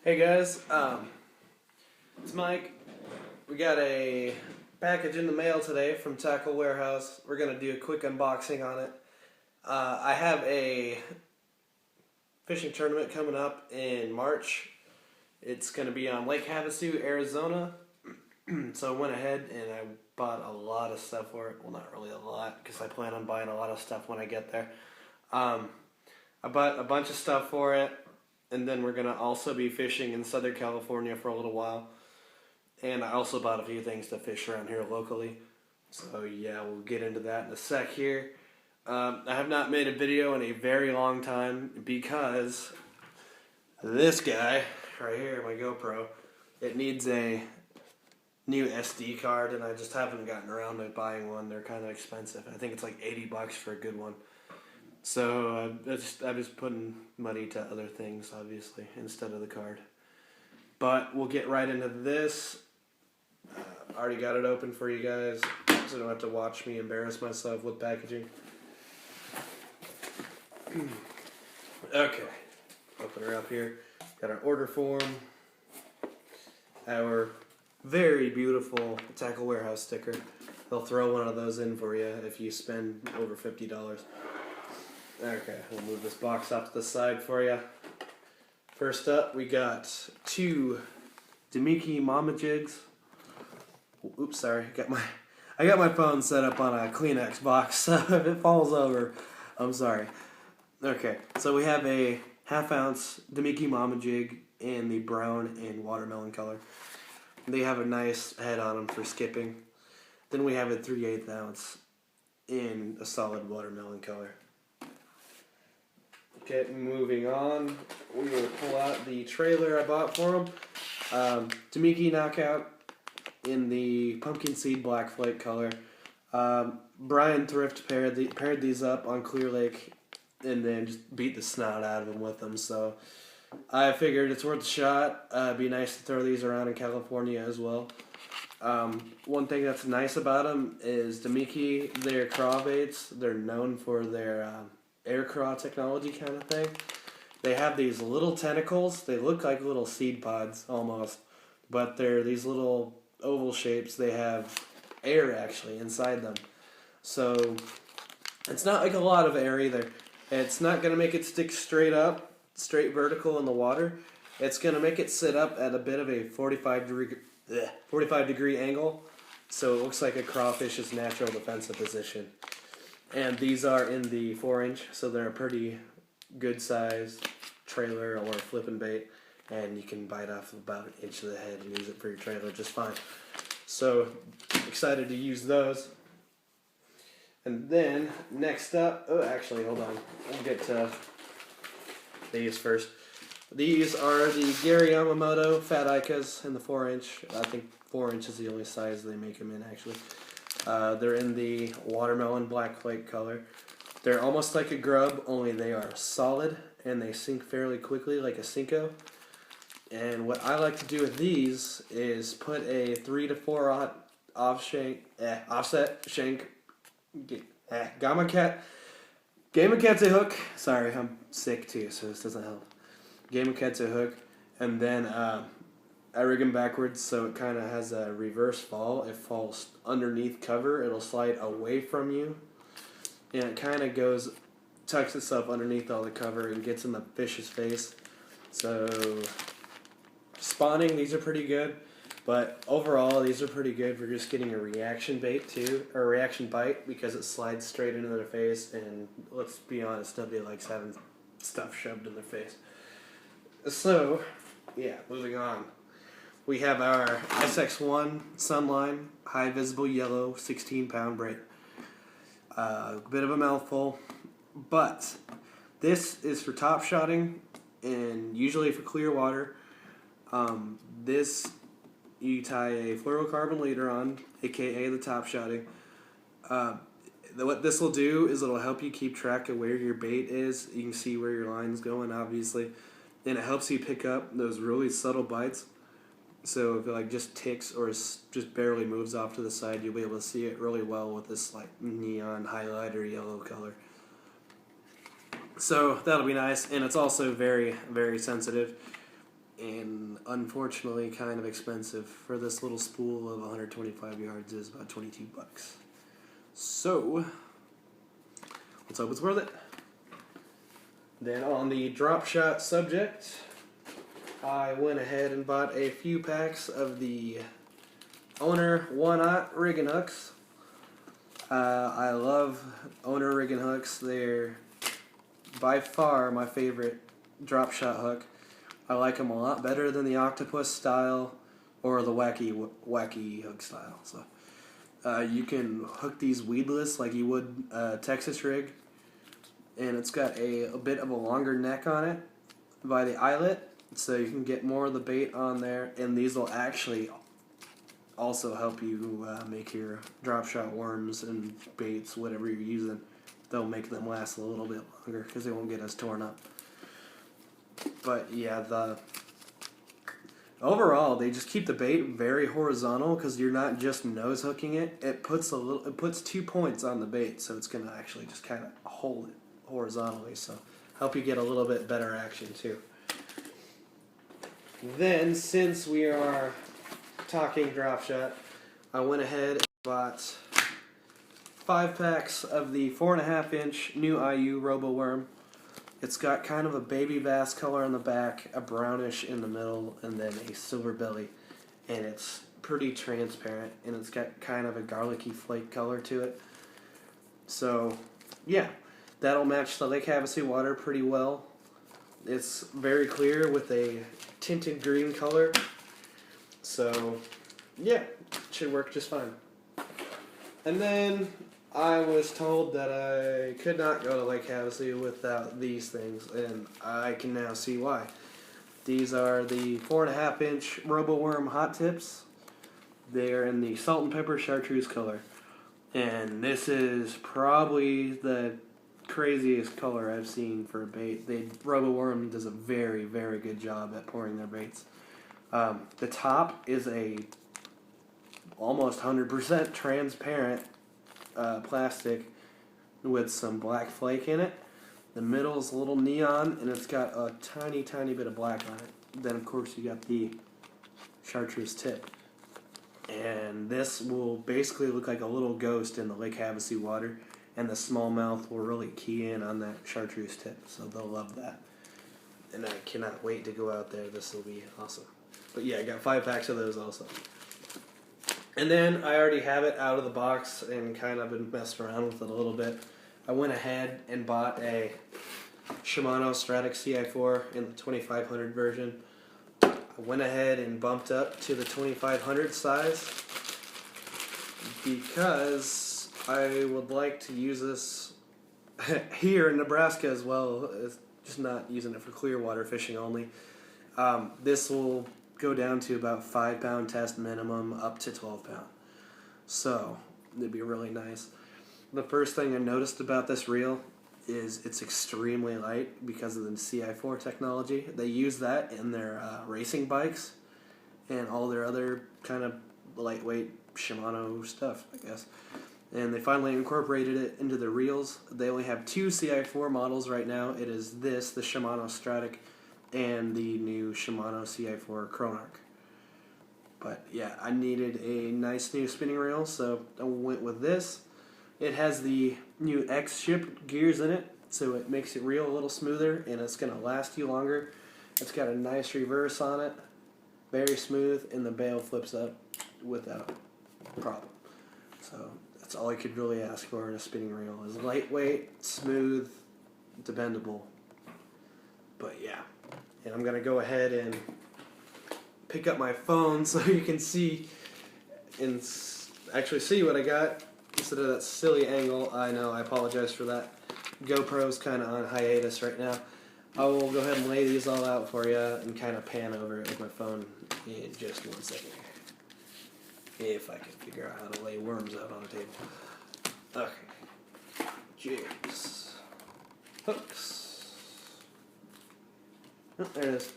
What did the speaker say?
Hey guys, it's Mike. We got a package in the mail today from Tackle Warehouse. We're going to do a quick unboxing on it. I have a fishing tournament coming up in March. It's going to be on Lake Havasu, Arizona. So I went ahead and I bought a lot of stuff for it. Well, not really a lot, because I plan on buying a lot of stuff when I get there. I bought a bunch of stuff for it. And then we're going to also be fishing in Southern California for a little while. And I also bought a few things to fish around here locally. So yeah, we'll get into that in a sec here. I have not made a video in a very long time because this guy right here, my GoPro, it needs a new SD card and I just haven't gotten around to buying one. They're kind of expensive. I think it's like $80 for a good one. So I'm just putting money to other things, obviously, instead of the card. But we'll get right into this. I already got it open for you guys, so you don't have to watch me embarrass myself with packaging. Okay, open her up here. Got our order form, our very beautiful Tackle Warehouse sticker. They'll throw one of those in for you if you spend over $50. Okay, we'll move this box off to the side for you. First up, we got two Demiki Mama Jigs. Oops, sorry. I got my phone set up on a Kleenex box, so if it falls over, I'm sorry. Okay, so we have a half-ounce Demiki Mama Jig in the brown and watermelon color. They have a nice head on them for skipping. Then we have a 3/8 ounce in a solid watermelon color. Okay, moving on, we will pull out the trailer I bought for them. Demiki Knockout in the pumpkin seed black flake color. Brian Thrift paired these up on Clear Lake and then just beat the snot out of them with them. So I figured it's worth a shot. It'd be nice to throw these around in California as well. One thing that's nice about them is Demiki, their craw baits, they're known for their air craw technology kind of thing. They have these little tentacles. They look like little seed pods almost, but they're these little oval shapes. They have air actually inside them, so it's not like a lot of air either. It's not going to make it stick straight vertical in the water. It's going to make it sit up at a bit of a 45 degree angle, so it looks like a crawfish's natural defensive position. And these are in the 4-inch, so they're a pretty good size trailer or flipping bait, and you can bite off about 1 inch of the head and use it for your trailer just fine. So excited to use those. And then next up, oh actually hold on, we'll get to these first. These are the Gary Yamamoto Fat Ikas in the 4-inch. I think 4-inch is the only size they make them in actually. They're in the watermelon black flake color. They're almost like a grub, only they are solid and they sink fairly quickly like a Cinco. And what I like to do with these is put a 3 to 4 offset shank Gamakatsu hook. Sorry, I'm sick too, so this doesn't help. Gamakatsu hook, and then I rig them backwards so it kind of has a reverse fall. It falls underneath cover. It'll slide away from you. And it kind of tucks itself underneath all the cover and gets in the fish's face. So, spawning, these are pretty good. But overall, these are pretty good for just getting a reaction bait too, or a reaction bite, because it slides straight into their face. And let's be honest, nobody likes having stuff shoved in their face. So, yeah, moving on. We have our SX1 Sunline High Visible Yellow 16-pound braid. A bit of a mouthful, but this is for top shotting and usually for clear water. This you tie a fluorocarbon leader on, aka the top shotting. What this will do is it'll help you keep track of where your bait is. You can see where your line's going, obviously, and it helps you pick up those really subtle bites. So if it like just ticks or just barely moves off to the side, you'll be able to see it really well with this like neon highlighter yellow color. So that'll be nice, and it's also very, very sensitive. and unfortunately kind of expensive. For this little spool of 125 yards is about 22 bucks. So, let's hope it's worth it. Then on the drop shot subject, I went ahead and bought a few packs of the Owner 1/0 rigging hooks. I love Owner rigging hooks. They're by far my favorite drop shot hook. I like them a lot better than the octopus style or the wacky hook style. So you can hook these weedless like you would a Texas rig, and it's got a bit of a longer neck on it by the eyelet, so you can get more of the bait on there, and these will actually also help you make your drop shot worms and baits, whatever you're using. They'll make them last a little bit longer because they won't get as torn up. But yeah, overall they just keep the bait very horizontal because you're not just nose hooking it. It puts 2 points on the bait, so it's gonna actually just kind of hold it horizontally, so help you get a little bit better action too. Then, since we are talking drop shot, I went ahead and bought 5 packs of the 4.5 inch new IU Robo Worm. It's got kind of a baby bass color on the back, a brownish in the middle, and then a silver belly. And it's pretty transparent, and it's got kind of a garlicky flake color to it. So, yeah, that'll match the Lake Havasu water pretty well. It's very clear with a tinted green color. So, yeah, it should work just fine. And then I was told that I could not go to Lake Havasu without these things, and I can now see why. These are the 4.5 inch Robo Worm hot tips. They're in the salt and pepper chartreuse color. And this is probably the craziest color I've seen for a bait. Robo Worm does a very, very good job at pouring their baits. The top is a almost 100% transparent plastic with some black flake in it. The middle is a little neon, and it's got a tiny, tiny bit of black on it. Then, of course, you got the chartreuse tip. And this will basically look like a little ghost in the Lake Havasu water, and the smallmouth will really key in on that chartreuse tip, so they'll love that. And I cannot wait to go out there. This will be awesome. But yeah, I got 5 packs of those also. And then I already have it out of the box and kind of been messing around with it a little bit. I went ahead and bought a Shimano Stradic Ci4 in the 2500 version. I went ahead and bumped up to the 2500 size because I would like to use this here in Nebraska as well. It's just not using it for clear water fishing only. This will go down to about 5 pound test minimum up to 12 pound. So it'd be really nice. The first thing I noticed about this reel is it's extremely light because of the Ci4 technology. They use that in their racing bikes and all their other kind of lightweight Shimano stuff, I guess. And they finally incorporated it into the reels. They only have 2 Ci4 models right now. It is this, the Shimano Stradic, and the new Shimano Ci4 Chronarch. But yeah, I needed a nice new spinning reel, so I went with this. It has the new X-ship gears in it, so it makes it reel a little smoother, and it's going to last you longer. It's got a nice reverse on it, very smooth, and the bail flips up without problem. So that's all I could really ask for in a spinning reel, is lightweight, smooth, dependable. But yeah, and I'm going to go ahead and pick up my phone so you can see and actually see what I got instead of that silly angle. I know, I apologize for that. GoPro's kind of on hiatus right now. I will go ahead and lay these all out for you and kind of pan over it with my phone in just 1 second. If I can figure out how to lay worms out on a table. Okay. Jigs. Hooks. Oh, there it is.